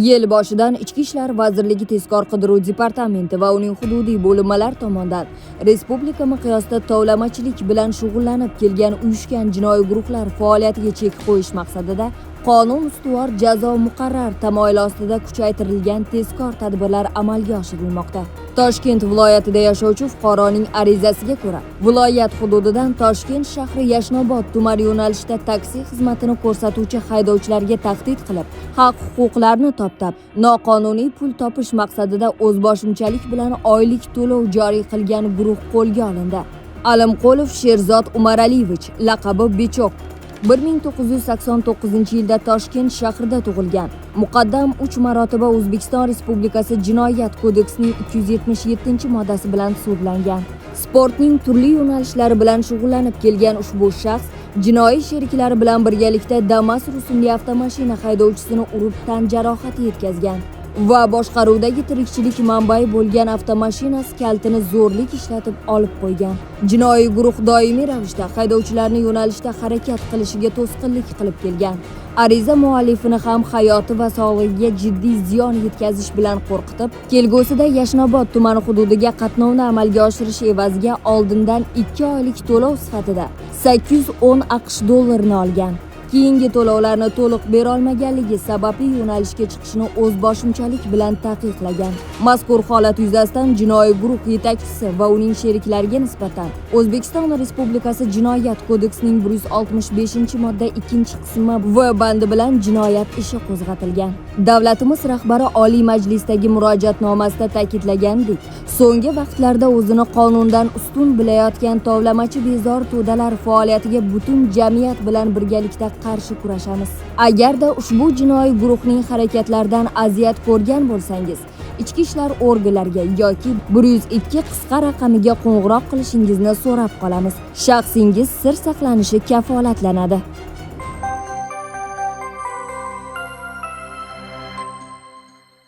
Yil boshidan Ichki ishlar vazirligi tezkor qidiruv departamenti va uning hududiy bo'linmalari tomonidan respublika miqyosida tovlamachilik bilan shug'ullanib kelgan uyushgan jinoiy guruhlar faoliyatiga chek qo'yish maqsadida qonun ustuvor jazo muqarrar tamoyili ostida kuchaytirilgan tezkor tadbirlar amalga oshirilmoqda. Toshkent viloyatida yashovchi fuqaroning arizasiga ko'ra, viloyat hududidan Toshkent shahri Yashnobod tuman yo'nalishida taksi xizmatini ko'rsatuvchi haydovchilarga tahdid qilib, haq-huquqlarni toptab, noqonuniy pul topish maqsadida o'zboshimchalik bilan oylik to'lov joriy qilgan guruh qo'lga olindi. Alimqulov Sherzod Umaraliyevich, laqabi Bechok, 1989-yilda Toshkent shahrida tug'ilgan. Muqaddam 3 marotaba O'zbekiston Respublikasi Jinoyat kodeksining 277-moddasi bilan sudlangan. Sportning turli yo'nalishlari bilan shug'ullanib kelgan ushbu shaxs jinoiy sheriklari bilan birgalikda Damas rusumli avtomashina haydovchisini urib tan jarohati yetkazgan va boshqaruvdagi tirikchilik manbai bo'lgan avtomashinasi kaltini zo'rlik ishlatib olib qo'ygan. Jinoiy guruh doimiy ravishda haydovchilarni yo'nalishda harakat qilishiga to'sqinlik qilib kelgan. Ariza muallifini ham hayoti va sog'lig'iga jiddiy ziyon yetkazish bilan qo'rqitib, kelgusida Yashnobod tumani hududiga qatnovni amalga oshirish evaziga oldindan 2 oylik to'lov sifatida 810 AQSh dollarini olgan. Keyingi to'lovlarni to'liq bera olmaganligi sababli yo'nalishga chiqishni o'zboshimchalik bilan taqiqlagan. Mazkur holat yuzasidan jinoiy guruh yetakchisi va uning sheriklariga nisbatan O'zbekiston Respublikasi Jinoyat kodeksining 165-modda 2-qismi V bandi bilan jinoyat ishi qo'zg'atilgan. Davlatimiz rahbari Oliy Majlisdagi murojaatnomasida ta'kidlagandek, so'nggi vaqtlarda o'zini qonundan ustun bilayotgan tovlamachi bezor to'dalar faoliyatiga butun jamiyat bilan birgalikda qarshi kurashamiz. Agarda ushbu jinoiy guruhning harakatlaridan aziyat ko'rgan bo'lsangiz, ichki ishlar organlariga yoki 102 qisqa raqamiga qo'ng'iroq qilishingizni so'rab qolamiz. Shaxsingiz sir saqlanishi kafolatlanadi.